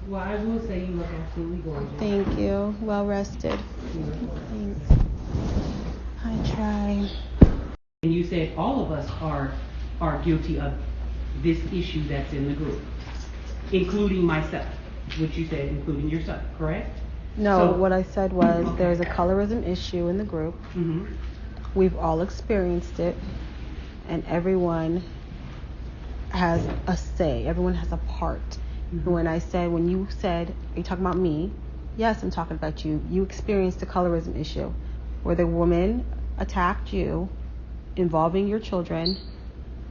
Well, I will say you look absolutely gorgeous. Thank you. Well rested. Thanks. I try. And you said all of us are guilty of this issue that's in the group, including myself, which you said including yourself, correct? No, what I said was there's a colorism issue in the group. Mm-hmm. We've all experienced it, and everyone has a say. Everyone has a part. Mm-hmm. When you said, are you talking about me? Yes, I'm talking about you. You experienced a colorism issue where the woman attacked you involving your children,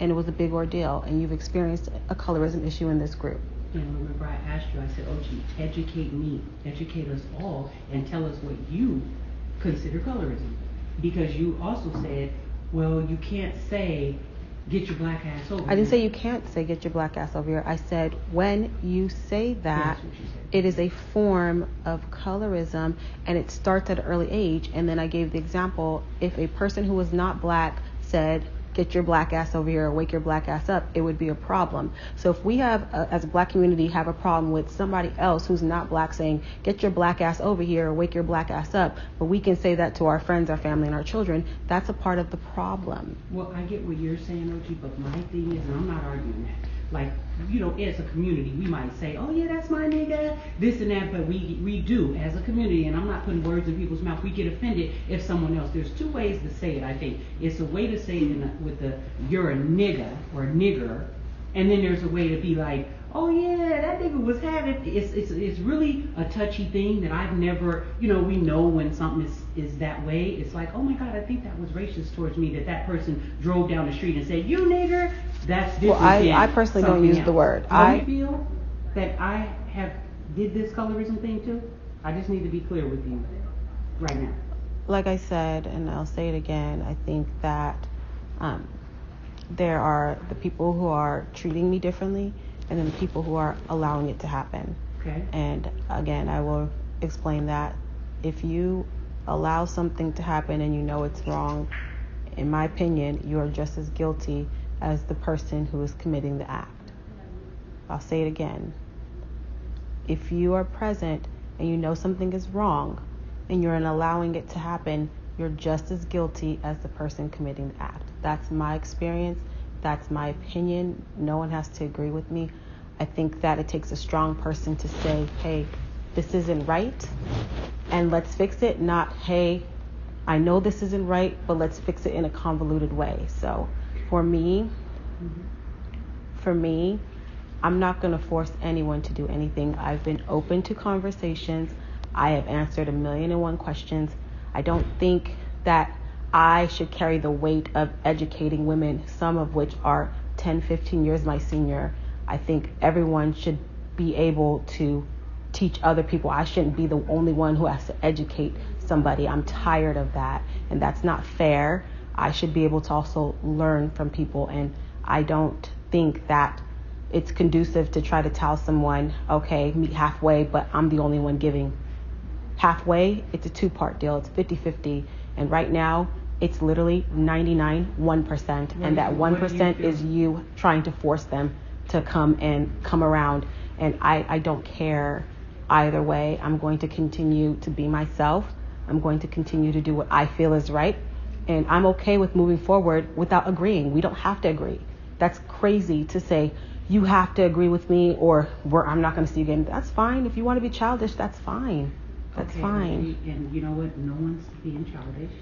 and it was a big ordeal, and you've experienced a colorism issue in this group. And remember I asked you, I said, Ochi, educate me, educate us all, and tell us what you consider colorism. Because you also said, well, you can't say, get your black ass over here. I didn't say you can't say, get your black ass over here. I said, when you say that, it is a form of colorism, and it starts at an early age. And then I gave the example, if a person who was not black said, get your black ass over here or wake your black ass up, it would be a problem. So if we have, as a black community, have a problem with somebody else who's not black saying, get your black ass over here or wake your black ass up, but we can say that to our friends, our family, and our children, that's a part of the problem. Well, I get what you're saying, Ochi, but my thing is, and I'm not arguing that, like, you know, as a community, we might say, oh yeah, that's my nigga, this and that, but we do, as a community, and I'm not putting words in people's mouth, we get offended if someone else, there's two ways to say it, I think. It's a way to say it with the, you're a nigga, or nigger, and then there's a way to be like, oh yeah, that nigga was having, it's really a touchy thing that I've never, you know, we know when something is that way, it's like, oh my God, I think that was racist towards me, that person drove down the street and said, you nigger, that's different. Well, I personally don't use the word. I feel that I did this colorism thing too. I just need to be clear with you right now. Like I said, and I'll say it again, I think that there are the people who are treating me differently, and then the people who are allowing it to happen. Okay. And again, I will explain that if you allow something to happen and you know it's wrong, in my opinion, you are just as guilty as the person who is committing the act. I'll say it again. If you are present and you know something is wrong and you're allowing it to happen, you're just as guilty as the person committing the act. That's my experience. That's my opinion. No one has to agree with me. I think that it takes a strong person to say, hey, this isn't right, and let's fix it, not, hey, I know this isn't right, but let's fix it in a convoluted way. So for me, I'm not going to force anyone to do anything. I've been open to conversations. I have answered 1,000,001 questions. I don't think that I should carry the weight of educating women, some of which are 10, 15 years my senior. I think everyone should be able to teach other people. I shouldn't be the only one who has to educate somebody. I'm tired of that, and that's not fair. I should be able to also learn from people, and I don't think that it's conducive to try to tell someone, okay, meet halfway, but I'm the only one giving. Halfway, it's a two-part deal. It's 50-50, and right now, it's literally 1%, and that 1% is you trying to force them to come around, and I don't care either way. I'm going to continue to be myself. I'm going to continue to do what I feel is right, and I'm okay with moving forward without agreeing. We don't have to agree. That's crazy to say, you have to agree with me or I'm not going to see you again. That's fine. If you want to be childish, that's fine. That's fine. And you know what? No one's being childish.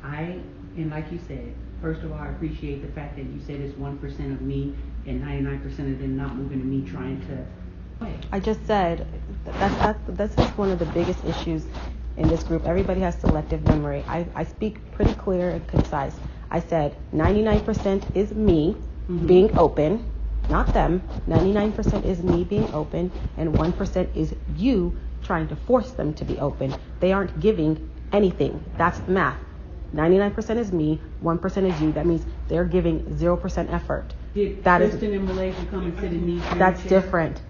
And like you said, first of all, I appreciate the fact that you said it's 1% of me and 99% of them not moving to me trying to play. I just said that's just one of the biggest issues in this group. Everybody has selective memory. I speak pretty clear and concise. I said 99% is me being open, not them. 99% is me being open, and 1% is you trying to force them to be open. They aren't giving anything. That's the math. 99% is me, 1% is you. That means they're giving 0% effort. Did Kristen and Malaysia come and sit in these? That's different.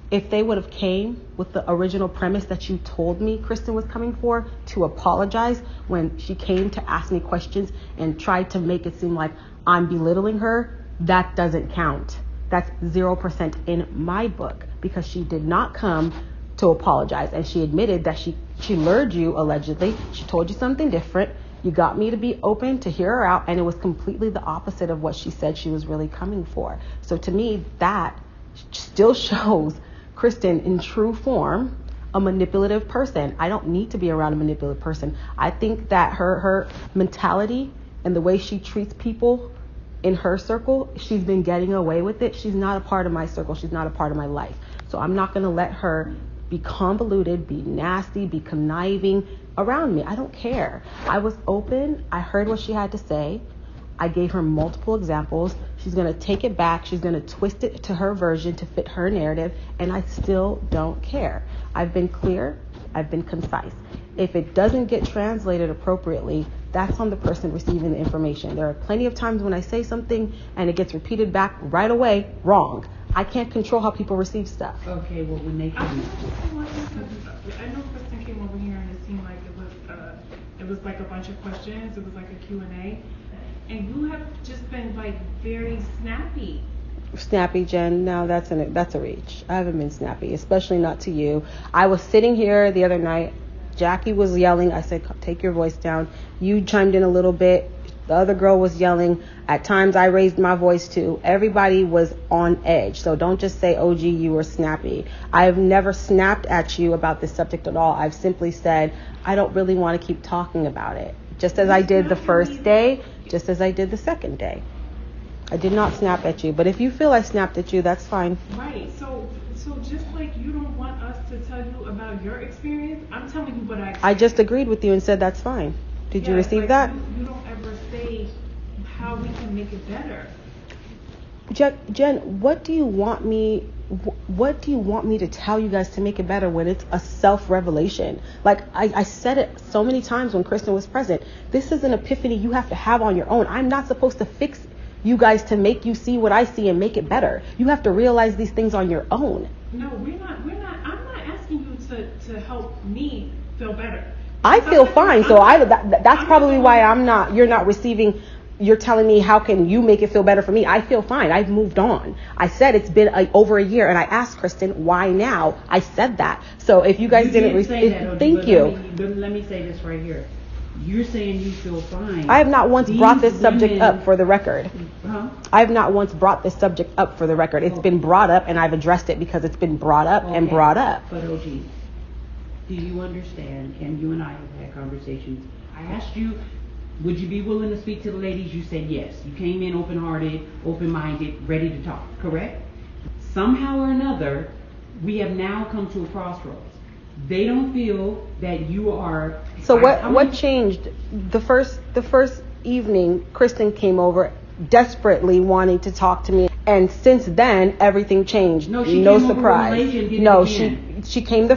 If they would have came with the original premise that you told me Kristen was coming for, to apologize when she came to ask me questions and tried to make it seem like I'm belittling her, that doesn't count. That's 0% in my book, because she did not come to apologize. And she admitted that she lured you, allegedly. She told you something different. You got me to be open to hear her out, and it was completely the opposite of what she said she was really coming for. So to me, that still shows Kristen in true form, a manipulative person. I don't need to be around a manipulative person. I think that her mentality and the way she treats people in her circle, she's been getting away with it. She's not a part of my circle. She's not a part of my life. So I'm not going to let her be convoluted, be nasty, be conniving around me. I don't care. I was open. I heard what she had to say. I gave her multiple examples. She's going to take it back. She's going to twist it to her version to fit her narrative. And I still don't care. I've been clear. I've been concise. If it doesn't get translated appropriately, that's on the person receiving the information. There are plenty of times when I say something and it gets repeated back right away, wrong. I can't control how people receive stuff. Okay, well, when they come. I know Kristen came over here and it seemed like it was like a bunch of questions. It was like a Q&A. And you have just been like very snappy. Snappy, Jen? No, that's a reach. I haven't been snappy, especially not to you. I was sitting here the other night. Jackie was yelling. I said, take your voice down. You chimed in a little bit. The other girl was yelling. At times I raised my voice too. Everybody was on edge. So don't just say, OG, you were snappy. I've never snapped at you about this subject at all. I've simply said, I don't really want to keep talking about it. Just as I did the first day, just as I did the second day. I did not snap at you. But if you feel I snapped at you, that's fine. Right. So just like you don't want us to tell you about your experience, I'm telling you what I experienced. I just agreed with you and said that's fine. Did you receive that? You don't ever say how we can make it better. Jen, what do you want me to tell you guys to make it better when it's a self-revelation? Like I said it so many times when Kristen was present. This is an epiphany you have to have on your own. I'm not supposed to fix you guys to make you see what I see and make it better. You have to realize these things on your own. No, we're not. I'm not asking you to help me feel better. I feel fine, so that's probably why you're not receiving. You're telling me, how can you make it feel better for me? I feel fine. I've moved on. I said it's been over a year, and I asked Kristen, why now? I said that. So if you guys didn't receive, thank you. Let me say this right here. You're saying you feel fine. I have not once brought this subject up, for the record. Huh? I have not once brought this subject up, for the record. It's been brought up, and I've addressed it because it's been brought up and brought up. But OG, do you understand? And you and I have had conversations. I asked you, would you be willing to speak to the ladies? You said yes. You came in open-hearted, open-minded, ready to talk, correct? Somehow or another, we have now come to a crossroads. They don't feel that you are. So what changed? The first evening, Kristen came over desperately wanting to talk to me, and since then everything changed. No, she no came surprise. Over Malaysia and no, did she came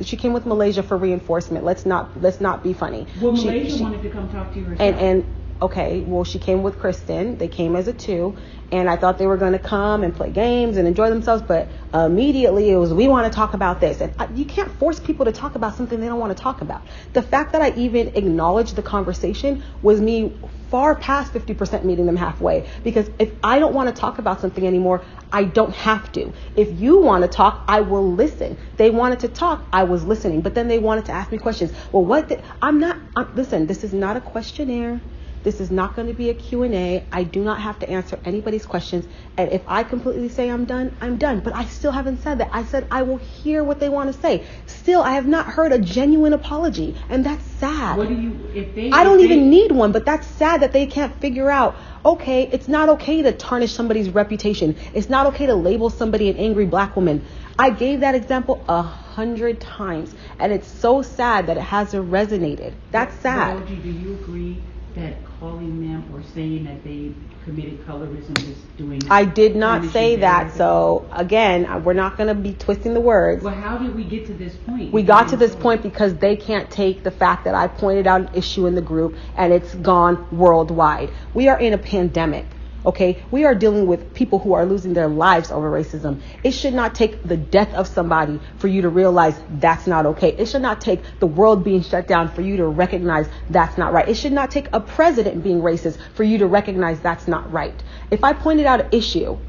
She came with Malaysia for reinforcement. Let's not be funny. Well, Malaysia wanted to come talk to you herself. And okay, well, she came with Kristen. They came as a two, and I thought they were going to come and play games and enjoy themselves, but immediately it was, we want to talk about this. And you can't force people to talk about something they don't want to talk about. The fact that I even acknowledged the conversation was me far past 50% meeting them halfway, because if I don't want to talk about something anymore, I don't have to. If you want to talk, I will listen. They wanted to talk, I was listening, but then they wanted to ask me questions. Well, listen, this is not a questionnaire. This is not going to be a Q&A. I do not have to answer anybody's questions. And if I completely say I'm done, I'm done. But I still haven't said that. I said I will hear what they want to say. Still, I have not heard a genuine apology. And that's sad. I don't even need one, but that's sad that they can't figure out, okay, it's not okay to tarnish somebody's reputation. It's not okay to label somebody an angry black woman. I gave that example 100 times. And it's so sad that it hasn't resonated. That's sad. OG, do you agree that calling them or saying that they committed colorism is doing? I did not say that. So again, we're not going to be twisting the words. Well, how did we get to this point? We got to this point because they can't take the fact that I pointed out an issue in the group and it's gone worldwide. We are in a pandemic. Okay, we are dealing with people who are losing their lives over racism. It should not take the death of somebody for you to realize that's not okay. It should not take the world being shut down for you to recognize that's not right. It should not take a president being racist for you to recognize that's not right. If I pointed out an issue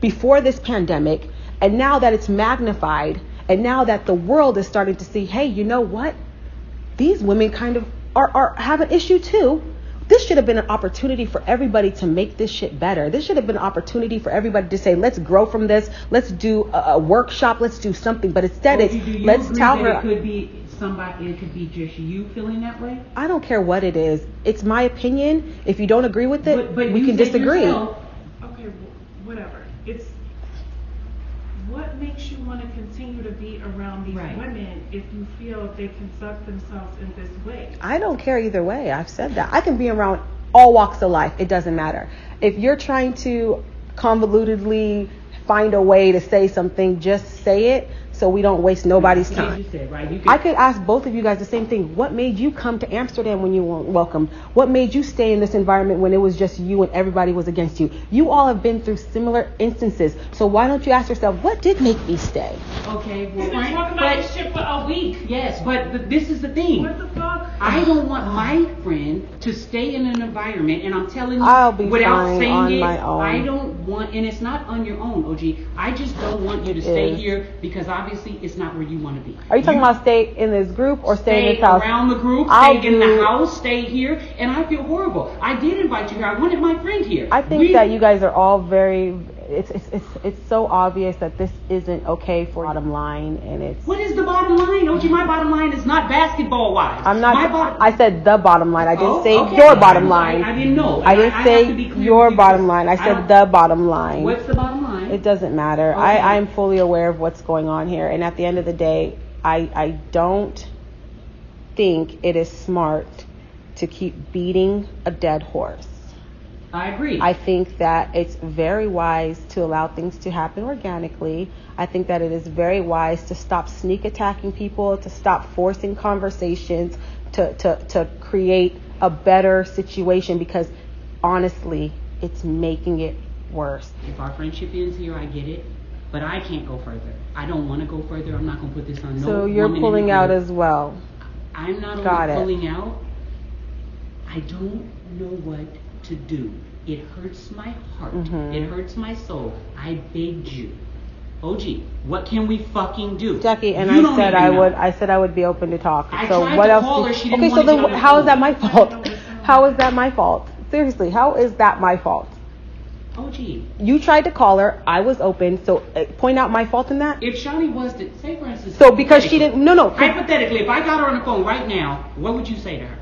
before this pandemic, and now that it's magnified, and now that the world is starting to see, hey, you know what? These women kind of have an issue too. This should have been an opportunity for everybody to make this shit better. This should have been an opportunity for everybody to say, let's grow from this. Let's do a workshop. Let's do something. But instead, let's tell her. It could be somebody. It could be just you feeling that way. I don't care what it is. It's my opinion. If you don't agree with it, but we can disagree. Okay, whatever. It's what makes you want to continue to be around these women if you feel they conduct themselves in this way? I don't care either way. I've said that. I can be around all walks of life. It doesn't matter. If you're trying to convolutedly find a way to say something, just say it so we don't waste nobody's time. You said, right? I could ask both of you guys the same thing. What made you come to Amsterdam when you weren't welcome? What made you stay in this environment when it was just you and everybody was against you? You all have been through similar instances. So why don't you ask yourself, what did make me stay? Okay, well, We've been talking about this shit for a week. Yes, but this is the thing. What the fuck? I don't want my friend to stay in an environment, and I'm telling you, I'll be without fine saying on it, my own. I don't want, and it's not on your own, OG. I just don't want you to stay here because obviously it's not where you want to be. Are you talking about stay in this group or stay in this house? Around the group, stay in the house, stay here, and I feel horrible. I did invite you here. I wanted my friend here. I think that you guys are all very. It's so obvious that this isn't okay for bottom line, and it's. What is the bottom line, OG? My bottom line is not basketball wise. I'm not. I said the bottom line. I didn't say okay. your bottom line. I didn't know. I didn't say your bottom line. I said the bottom line. What's the bottom line? It doesn't matter. Okay. I'm fully aware of what's going on here, and at the end of the day, I don't think it is smart to keep beating a dead horse. I agree. I think that it's very wise to allow things to happen organically. I think that it is very wise to stop sneak attacking people, to stop forcing conversations, to create a better situation, because honestly, it's making it worse. If our friendship ends here, I get it, but I can't go further. I don't want to go further. I'm not going to put this on no woman. So you're pulling out as well. I'm not only pulling out. I don't know what to do. It hurts my heart. Mm-hmm. It hurts my soul. I begged you. OG, what can we fucking do? Jackie, and you I said I would be open to talk. I so tried what to else? call her. She didn't Okay, want so to then get on the how is phone. that my fault? How is that my fault? Seriously, how is that my fault? OG. You tried to call her. I was open. So point out my fault in that. If Shawnee was to say, for instance, So because she didn't, no. Hypothetically, if I got her on the phone right now, what would you say to her?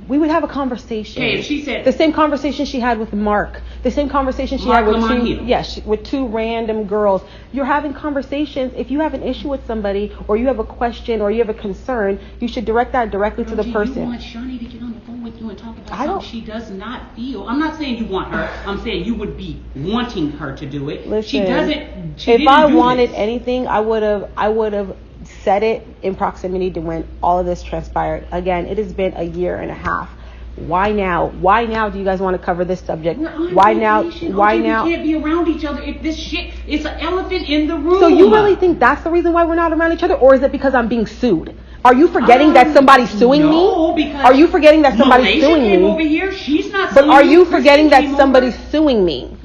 We would have a conversation. Okay, if she said the same conversation she had with Mark, the same conversation she Mark had with Lamont with two random girls. You're having conversations. If you have an issue with somebody, or you have a question, or you have a concern, you should direct that directly to the person. You want Shawnee to get on the phone with you and talk about how she does not feel. I'm not saying you want her. I'm saying you would be wanting her to do it. Listen, she doesn't. If I wanted anything, I would have said it in proximity to when all of this transpired. Again, it has been a year and a half. Why now? Why now do you guys want to cover this subject? Why now? Why now? We can't be around each other if this shit is an elephant in the room. So you really think that's the reason why we're not around each other, or is it because I'm being sued? Are you forgetting that somebody's suing me? No, because are you forgetting that somebody's Malaysia suing came me? over here. She's not But suing are you me. forgetting Kristen that came somebody's over. suing me?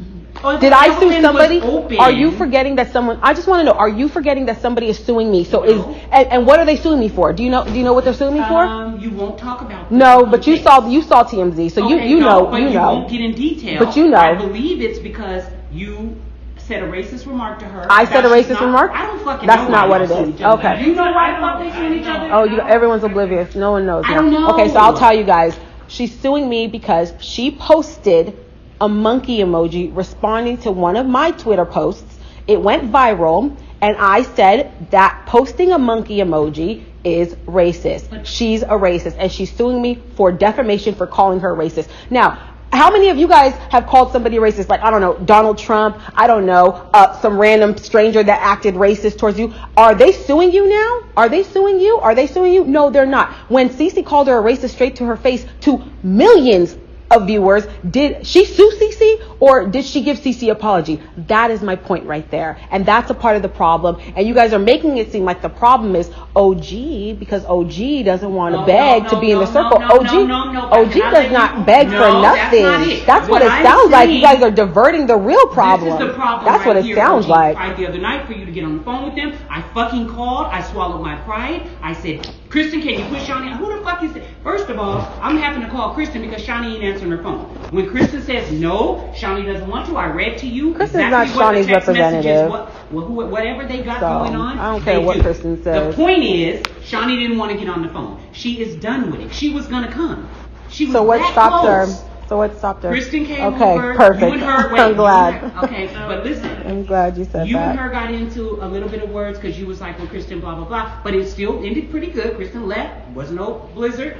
Oh, Did the I sue elephant somebody? was open. Are you forgetting that someone? I just want to know. Are you forgetting that somebody is suing me? So and what are they suing me for? Do you know what they're suing me for? You won't talk about. No, but you saw TMZ, so okay, you know. But you won't get in detail. But you know. I believe it's because you said a racist remark to her. I said a racist remark? I don't fucking That's know. not what it is. Okay. You know why the fuck they suing each other? Oh, everyone's oblivious. No one knows. I don't know. Okay, so I'll tell you guys. She's suing me because she posted a monkey emoji responding to one of my Twitter posts. It went viral, and I said that posting a monkey emoji is racist. She's a racist, and she's suing me for defamation for calling her racist. Now, how many of you guys have called somebody racist? Like, I don't know, Donald Trump, I don't know, some random stranger that acted racist towards you. Are they suing you now? Are they suing you? No, they're not. When Cece called her a racist straight to her face to millions of viewers, did she sue CC or did she give CC apology? That is my point right there. And that's a part of the problem. And you guys are making it seem like the problem is OG because OG doesn't want to beg to be in the circle. OG does not beg for nothing. That's what it sounds like. You guys are diverting the real problem. This is the problem. That's what it sounds like. I tried the other night for you to get on the phone with them. I fucking called. I swallowed my pride. I said, Kristen, can you put Shani? Who the fuck is it? First of all, I'm having to call Kristen because Shani ain't answering her phone. When Kristen says no, Shani doesn't want to. I read to you. Kristen's exactly not Shani's representative. Whatever they got going on. I don't care what Kristen says. The point is, Shani didn't want to get on the phone. She is done with it. She was gonna come. She was So what that stopped close. her? So what stopped her? Kristen came okay, over. Perfect. You and her, I'm glad. Okay, but listen. I'm glad you said You that. and her got into a little bit of words because you was like, well, Kristen, blah, blah, blah. But it still ended pretty good. Kristen left. Wasn't no blizzard.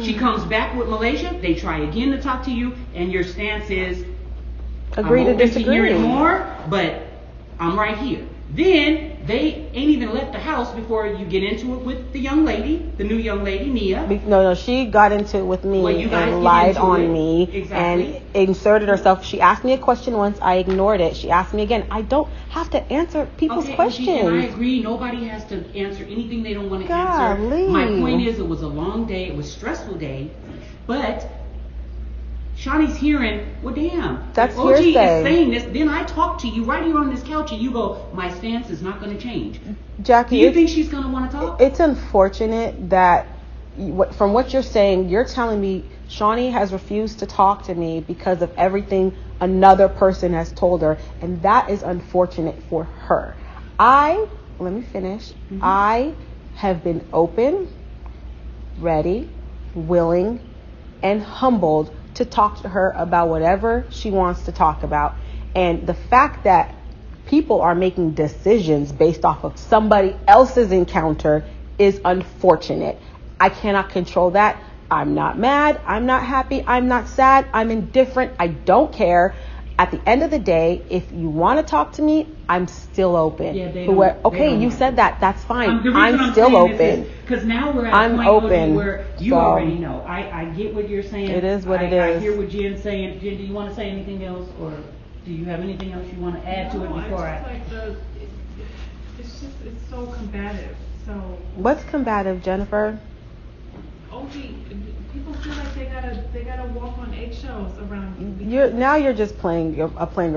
She comes back with Malaysia. They try again to talk to you. And your stance is, Agree to I'm open disagree. to hearing more, but I'm right here. Then they ain't even left the house before you get into it with the young lady, the new young lady, Nia. No, she got into it with me Well, you guys and get lied into on it. me Exactly. and inserted herself. She asked me a question once, I ignored it. She asked me again. I don't have to answer people's questions. And I agree. Nobody has to answer anything they don't want to Golly. answer. My point is, it was a long day. It was a stressful day. But Shawnee's hearing, well, damn. That's if OG hearsay. is saying this. Then I talk to you right here on this couch, and you go, my stance is not going to change. Jackie, Do you think she's going to want to talk? It's unfortunate that from what you're saying, you're telling me Shawnee has refused to talk to me because of everything another person has told her, and that is unfortunate for her. Let me finish. Mm-hmm. I have been open, ready, willing, and humbled to talk to her about whatever she wants to talk about. And the fact that people are making decisions based off of somebody else's encounter is unfortunate. I cannot control that. I'm not mad. I'm not happy. I'm not sad. I'm indifferent. I don't care. At the end of the day, if you want to talk to me, I'm still open. Yeah, they Okay, don't you know. said that. That's fine. The reason I'm still saying open. Because now we're at I'm a point open, where you so- already know. I get what you're saying. It is what it I is. hear what Jen's saying. Jen, do you want to say anything else, or do you have anything else you want to add to it before It's so combative. So What's combative, Jennifer? OG, people feel like they gotta walk on eggshells around you. You're just playing a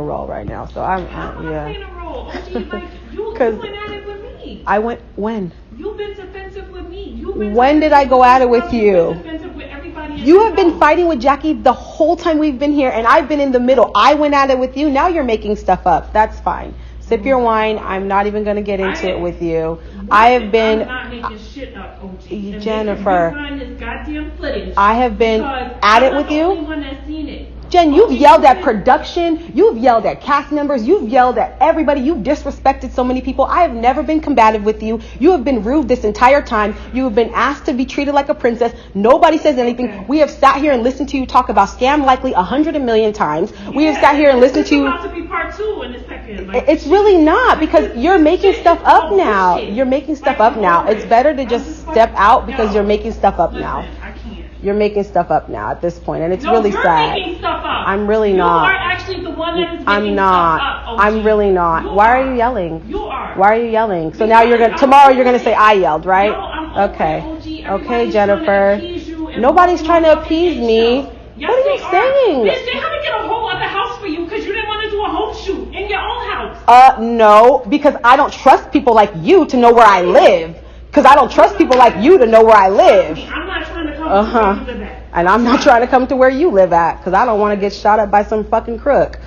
role right now. So I'm I'm yeah. not playing a role. OG, like you 'Cause went at it with me. I went when? You've been defensive with me. When did I go at it with you? You've been defensive with everybody. You have been fighting with Jackie the whole time we've been here, and I've been in the middle. I went at it with you. Now you're making stuff up. That's fine. Sip your wine. I'm not even going to get into it with you. I have been. I'm not making shit up, OG. And Jennifer, they can rewind this goddamn footage I have been because at it I'm with not the you. only one that's seen it. Jen, you've yelled at production, you've yelled at cast members, you've yelled at everybody, you've disrespected so many people. I have never been combative with you. You have been rude this entire time. You have been asked to be treated like a princess. Nobody says anything. Okay. We have sat here and listened to you talk about Scam Likely 100 million times. We have sat here and listened to It's you. about to be part 2 in a second. Like, It's really not, because you're making shit stuff is up all now. bullshit. You're making stuff Like, up now. It's better to I'm just like, step out because no. you're making stuff up Listen, now. I can't. You're making stuff up now at this point, and it's No, really you're sad. making stuff up. I'm really You not. are actually the one that is making I'm not. stuff up, OG. I'm really not. You Why are you yelling? You are. Why are you yelling? So Because now you're gonna I'm tomorrow over you're gonna it. say I yelled, right? No, I'm over Okay. it, OG. Okay, Everybody's Jennifer. trying to appease you and Nobody's walking trying to on fucking appease me. eggshells. Yes, What are you they saying? Bitch, they haven't get a whole other house for you because you didn't want to do a home shoot in your own house. No, because I don't trust people like you to know where I live. Because I don't trust people like you to know where I live. I'm not trying to come Uh-huh. to where you live at. And I'm not trying to come to where you live at, because I don't want to get shot up by some fucking crook.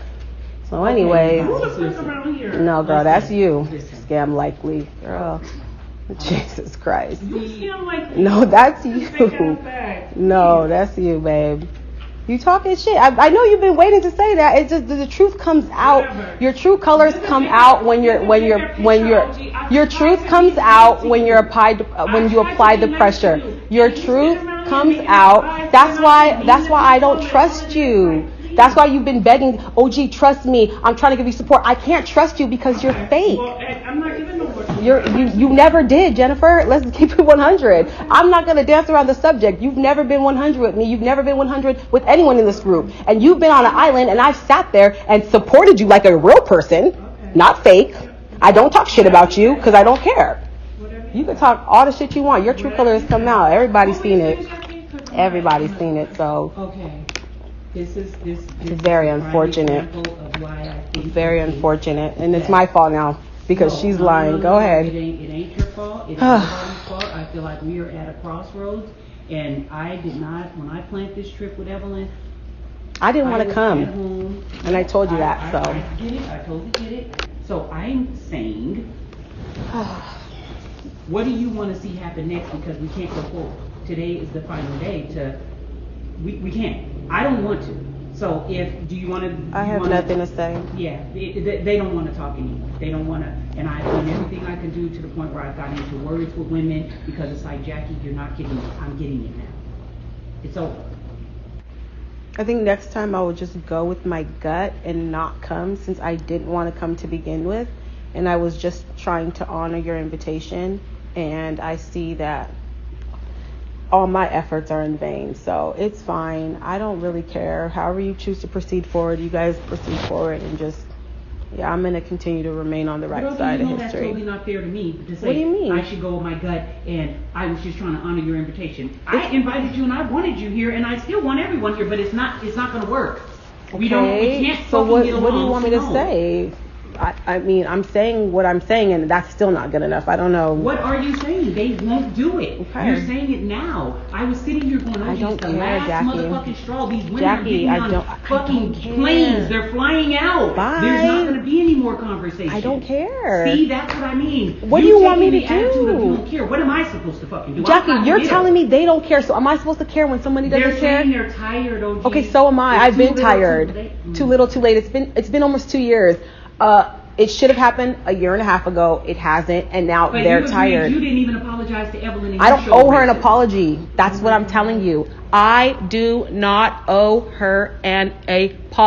So anyways, Who the fuck around here? no, girl, that's you. Listen. Scam Likely, girl. Jesus Christ. You seem like No, that's fake you. ass bag. No, that's you, babe. You talking shit. I know you've been waiting to say that. It's just the truth comes out. Whatever. Your true colors You can come take out your- when you your can when take your your when picture, your OG. I your tried truth to comes be out nice to when you. you're applied when you I tried apply to the be nice pressure. to you. Your You sit truth around here comes making out. eyes That's and why nothing, that's why I don't and trust all you. that. That's why you've been begging, OG, trust me. I'm trying to give you support. I can't trust you because you're fake. Well, I'm not giving no more. You never did, Jennifer. Let's keep it 100. I'm not going to dance around the subject. You've never been 100 with me. You've never been 100 with anyone in this group. And you've been on an island, and I've sat there and supported you like a real person, not fake. I don't talk shit about you because I don't care. You can talk all the shit you want. Your true colors come out. Everybody's seen it. Everybody's seen it. So Okay. This is very a prime unfortunate. example of why I think very that unfortunate, and it's my fault now because No, she's no, lying. no, Go no, ahead. It ain't your fault. It ain't nobody's fault. I feel like we are at a crossroads, and I did not. When I planned this trip with Evelyn, I didn't want I to was come. at home. And I told you that, so. I get it. I totally get it. So I'm saying, what do you want to see happen next? Because we can't go forward. Today is the final day to. We can't. I don't want to. So do you want to? I have nothing to say. Yeah, they don't want to talk anymore. They don't want to, and I've done everything I can do to the point where I've gotten into words with women because it's like, Jackie, you're not getting it. I'm getting it now. It's over. I think next time I will just go with my gut and not come, since I didn't want to come to begin with, and I was just trying to honor your invitation, and I see that all my efforts are in vain. So it's fine. I don't really care. However you choose to proceed forward, you guys proceed forward, and just, yeah, I'm going to continue to remain on the right side of That's history. totally not fair to me to say What do you mean? I should go with my gut and I was just trying to honor your invitation. I invited you and I wanted you here and I still want everyone here, but it's not going to work. We can't So fucking get what do you along, want me to no. say? I mean, I'm saying what I'm saying, and that's still not good enough. I don't know. What are you saying? They won't do it. Okay. You're saying it now. I was sitting here going, I don't the care, last Jackie. motherfucking straw. These women Jackie, are getting I on don't fucking care. planes. They're flying out. Bye. There's not going to be any more conversation. I don't care. See, that's what I mean. What do you want me taking to the attitude of do? you don't care. What am I supposed to fucking do? Jackie, you're telling me they don't care, so am I supposed to care when somebody doesn't They're care? saying they're tired, OG. Okay, so am I. It's I've too been little, tired. too late. Too little, too late. It's been almost 2 years. It should have happened a year and a half ago. It hasn't, and now But they're you agreed, tired. You didn't even apologize to Evelyn. And I you don't showed owe her an racist. apology. That's what I'm telling you. I do not owe her an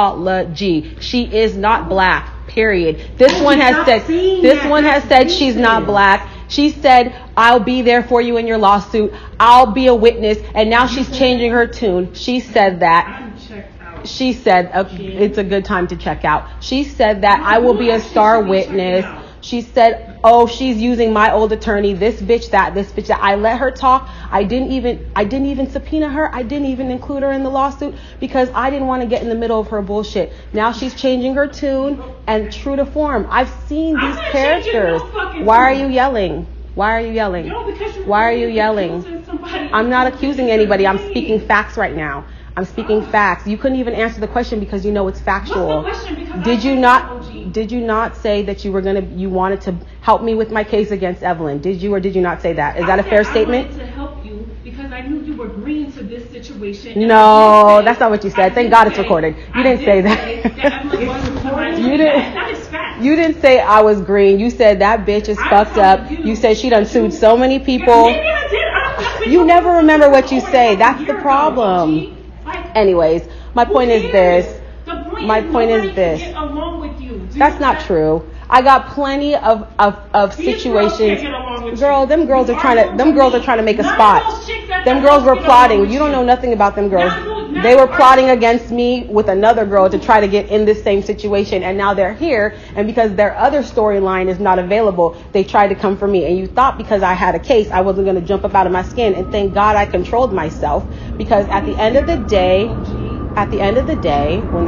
apology. She is not black. Period. This one has said. This one has said she's not black. She said, "I'll be there for you in your lawsuit. I'll be a witness." And now she's changing her tune. She said that. I'm checked out. She said, it's a good time to check out. She said that I will be a star witness. She said, oh, she's using my old attorney, this bitch that. I let her talk. I didn't even subpoena her. I didn't even include her in the lawsuit because I didn't want to get in the middle of her bullshit. Now she's changing her tune, and true to form, I've seen these not characters. changing no fucking Why are tune. you yelling? Why are you yelling? No, because Why are you yelling? accusing somebody I'm not of accusing something anybody. you're I'm saying. speaking facts right now. I'm speaking facts. You couldn't even answer the question because you know it's factual. What's the question? Because Did I you said not? OG. Did you not say that you wanted to help me with my case against Evelyn? Did you or did you not say that? Is that a fair statement? I wanted to help you because I knew you were green to this situation. And No, I did say- that's not what you said. I Thank did God it's say- recorded. You I didn't did say that. Evelyn wasn't the right You one. didn't- That is fact. You didn't say I was green. You said that bitch is I fucked told up. you. You said she done sued so many people. Maybe I did. I don't know. You never remember what you Oh, say. a That's year the ago, problem. OG. Like, Anyways, my who point is cares? this. The point My is point is nobody this. can get along with you. Do That's you- not true. I got plenty of These girls situations. can't get along with Girl, you. them girls You are trying to make a None of spot. those chicks at Them the girls were house get along plotting. with You don't know nothing about them girls. Now They were you plotting against me with another girl to try to get in this same situation, and now they're here, and because their other storyline is not available, they tried to come for me. And you thought because I had a case, I wasn't going to jump up out of my skin, and thank God I controlled myself, because at the end of the day, when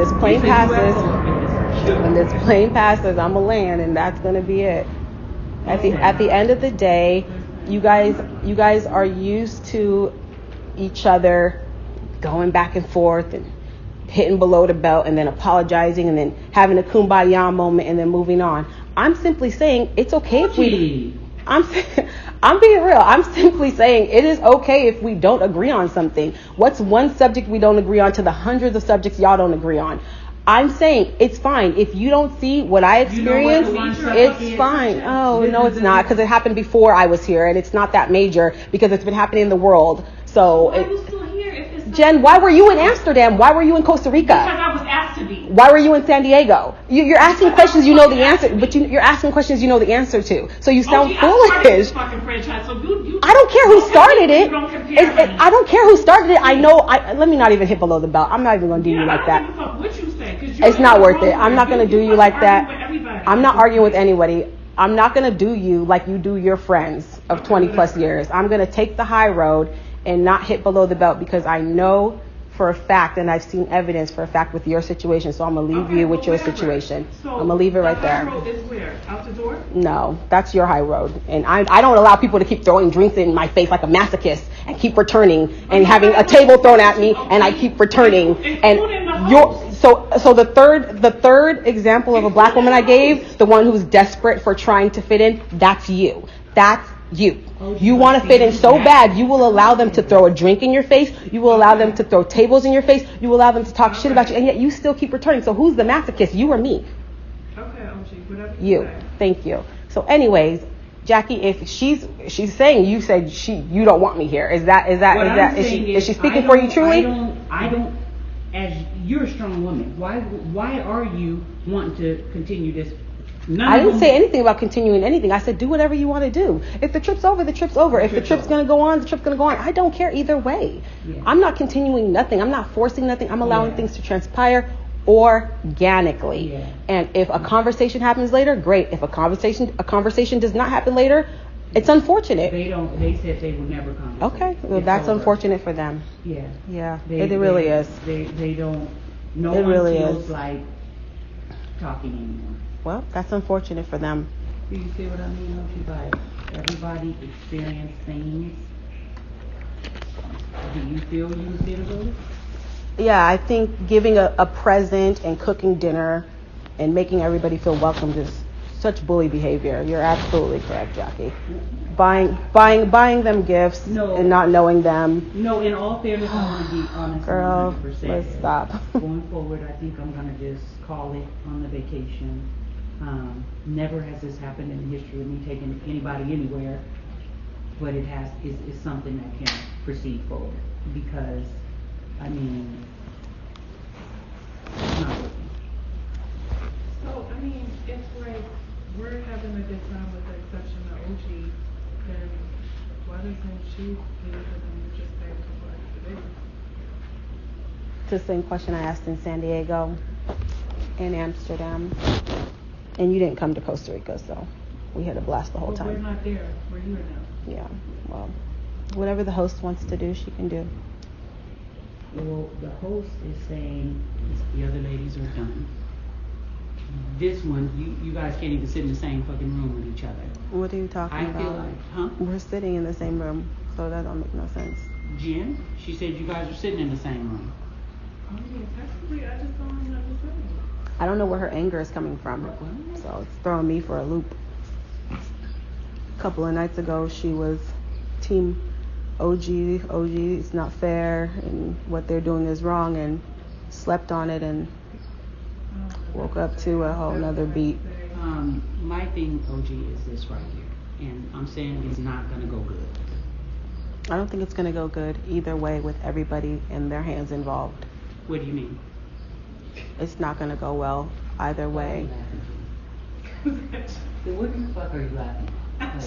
this plane passes, I'm a land, and that's going to be it. At the end of the day, you guys are used to each other going back and forth and hitting below the belt and then apologizing and then having a kumbaya moment and then moving on. I'm simply saying it's okay if we. I'm being real. I'm simply saying it is okay if we don't agree on something. What's one subject we don't agree on to the hundreds of subjects y'all don't agree on? I'm saying it's fine. If you don't see what I experienced, it's fine. Oh, no, it's not, because it happened before I was here, and it's not that major because it's been happening in the world. So, Why are you still here if it's Jen, why were you in Amsterdam? Why were you in Costa Rica? Because I was has to be. Why were you in San Diego? You're asking questions you know the answer, but you're asking questions you know the answer to. So you sound foolish. I don't care who started it. I don't care who started it. I know. Let me not even hit below the belt. I'm not even going to do you like that. It's not worth it. I'm not going to do you like that. I'm not arguing with anybody. I'm not going to do you like you do your friends of 20 plus years. I'm going to take the high road and not hit below the belt because I know for a fact, and I've seen evidence for a fact with your situation, so I'm going to leave you with your situation. So I'm going to leave it right there. The high road is where? Out the door? No, that's your high road. And I don't allow people to keep throwing drinks in my face like a masochist and keep returning and having a table thrown at me and I keep returning. And so the third example of a black woman I gave, the one who's desperate for trying to fit in, that's you. That's you. You want to fit in so bad, you will allow them to throw a drink in your face. You will allow them to throw tables in your face. You will allow them to talk shit about you, and yet you still keep returning. So who's the masochist, you or me? Okay, OG, whatever you. Say. Thank you. So anyways, Jackie, if she's saying you said you don't want me here. Is she speaking for you truly? I don't. As you're a strong woman, why are you wanting to continue this? I didn't say anything about continuing anything. I said do whatever you want to do. If the trip's over, the trip's over. If the trip's going to go on, the trip's going to go on. I don't care either way. Yeah. I'm not continuing nothing. I'm not forcing nothing. I'm allowing things to transpire organically. Yeah. And if a conversation happens later, great. If a conversation does not happen later, it's unfortunate. They said they would never come. Okay. Well, that's over. Unfortunate for them. Yeah. Yeah. It really is. They don't. No it one really feels is. like talking anymore. Well, that's unfortunate for them. Do you see what I mean? Like everybody experience things. Do you feel you was there to go? Yeah, I think giving a present and cooking dinner and making everybody feel welcomed is such bully behavior. You're absolutely correct, Jackie. Buying them gifts and not knowing them. No, in all fairness, I want to be honest. Girl, 100%. let's stop. Going forward, I think I'm going to just call it on the vacation. Never has this happened in the history of me taking anybody anywhere, but it has is something that can proceed forward because, I mean, it's not working. So, I mean, if like we're having a good time with the exception of OG, then why doesn't she leave and then just stay a couple extra days? The same question I asked in San Diego, in Amsterdam. And you didn't come to Costa Rica, so we had a blast the whole time. We're not there. We're here now. Yeah, well, whatever the host wants to do, she can do. Well, the host is saying the other ladies are done. This one, you guys can't even sit in the same fucking room with each other. What are you talking about? I feel like, huh? We're sitting in the same room, so that don't make no sense. Jen, she said you guys are sitting in the same room. Oh yeah, technically, I just don't understand. I don't know where her anger is coming from, so it's throwing me for a loop. A couple of nights ago, she was team OG, it's not fair, and what they're doing is wrong, and slept on it and woke up to a whole nother beat. My thing, OG, is this right here, and I'm saying it's not going to go good. I don't think it's going to go good either way with everybody and their hands involved. What do you mean? It's not going to go well either way. Then what the fuck are you laughing at?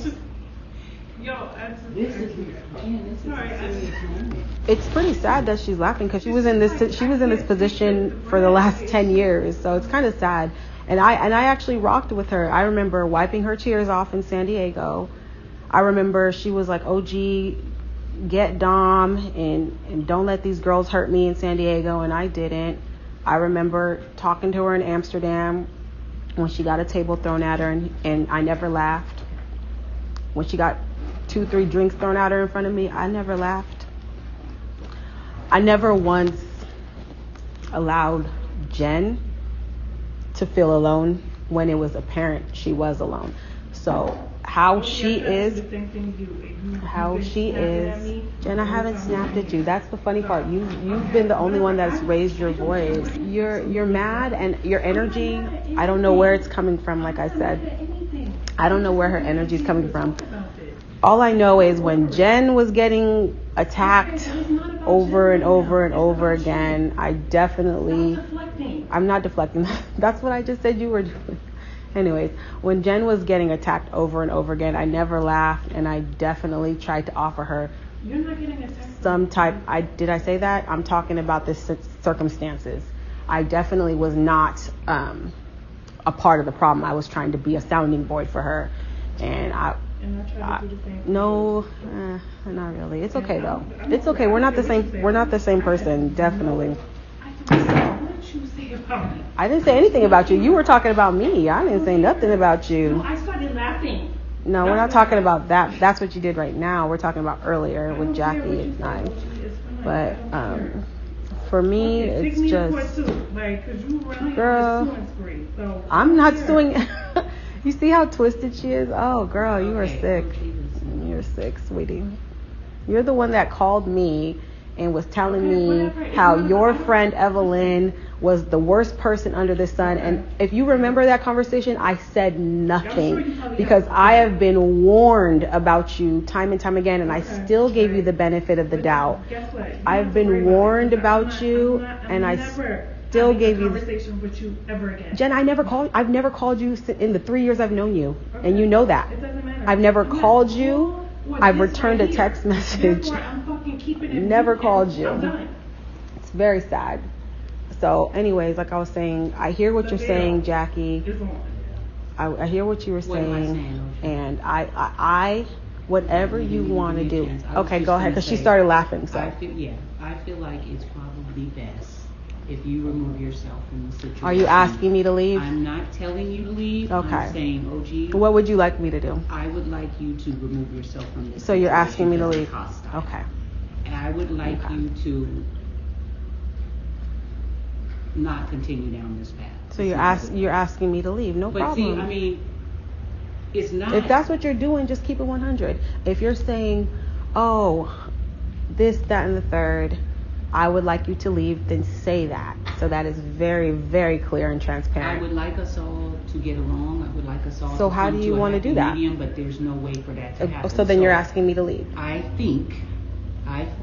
This is a serious moment. It's pretty sad that she's laughing because she was in this position for the last 10 years, so it's kind of sad. And I actually rocked with her. I remember wiping her tears off in San Diego. I remember she was like, OG, get Dom and don't let these girls hurt me in San Diego, and I didn't. I remember talking to her in Amsterdam when she got a table thrown at her, and I never laughed. When she got 2-3 drinks thrown at her in front of me, I never laughed. I never once allowed Jen to feel alone when it was apparent she was alone. So how she is, Jen, I haven't snapped at you. That's the funny part. You've been the only one that's raised your voice. You're mad, and your energy, I don't know where it's coming from. Like I said, I don't know where her energy is coming from. All I know is when Jen was getting attacked over and over and over again, I definitely I'm not deflecting. That's what I just said you were doing. Anyways, when Jen was getting attacked over and over again, I never laughed, and I definitely tried to offer her You're not getting attacked. some type. Did I say that? I'm talking about the circumstances. I definitely was not a part of the problem. I was trying to be a sounding board for her, and I tried to do the same. no, not really. It's okay though. It's okay. We're not the same. We're not the same person. Definitely. What did you say about me? I didn't say anything about you. You were talking about me. I didn't say nothing about No, you. I started laughing. No, we're not talking about that. That's what you did right now. We're talking about earlier with Jackie and I. But for me, it's just, girl, I'm not suing. You see how twisted she is? Oh, girl, you are sick. You're sick, sweetie. You're the one that called me and was telling me how your friend Evelyn was the worst person under the sun. And if you remember that conversation, I said nothing because I have been warned about you time and time again, and I still gave you the benefit of the doubt. I've been warned about you, and I still gave you. Conversation with you ever again. Jen, I've never called you in the 3 years I've known you, and you know that. It doesn't matter. I've never called you. I've returned a text message. Never called you. It's very sad. So anyways, like I was saying, I hear what you're saying, Jackie. I hear what you were saying, and I whatever you want to do. Okay, go ahead, because she started laughing. So I feel like it's probably best if you remove yourself from the situation. Are you asking me to leave? I'm not telling you to leave. Okay. I'm saying, OG. What would you like me to do? I would like you to remove yourself from this. So you're asking me to situation leave? because it's hostile. Okay. And I would like you to not continue down this path. So you're asking me to leave? No But problem. see, I mean, it's not. If that's what you're doing, just keep it 100. If you're saying, oh, this, that, and the third, I would like you to leave, then say that. So that is very, very clear and transparent. I would like us all to get along. I would like us all So to how come do you to a want to happy do that? medium, but there's no way for that to happen. So then you're asking me to leave. I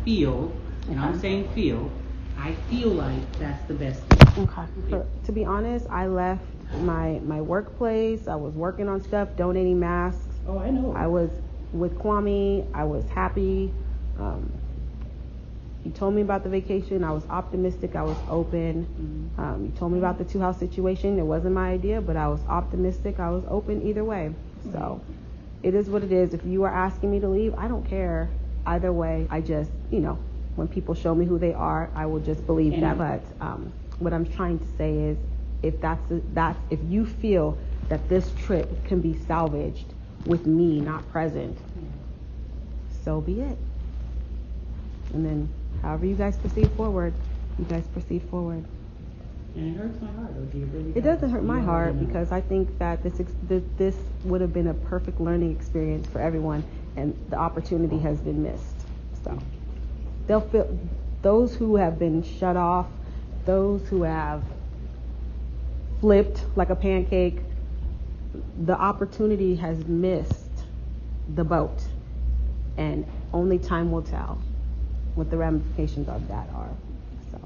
feel, and I'm saying feel, I feel like that's the best thing. Okay. To be honest, I left my workplace. I was working on stuff, donating masks. Oh, I know. I was with Kwame. I was happy. You told me about the vacation. I was optimistic. I was open. You told me about the 2-house situation. It wasn't my idea, but I was optimistic. I was open either way. So it is what it is. If you are asking me to leave, I don't care either way. I just, when people show me who they are, I will just believe that. But what I'm trying to say is, if if you feel that this trip can be salvaged with me not present, so be it. And then however you guys proceed forward, you guys proceed forward. And it hurts my heart, OG. It really It doesn't hurt my You heart already know. because I think that this would have been a perfect learning experience for everyone, and the opportunity has been missed. So they'll feel, those who have been shut off, those who have flipped like a pancake, the opportunity has missed the boat, and only time will tell what the ramifications of that are. So.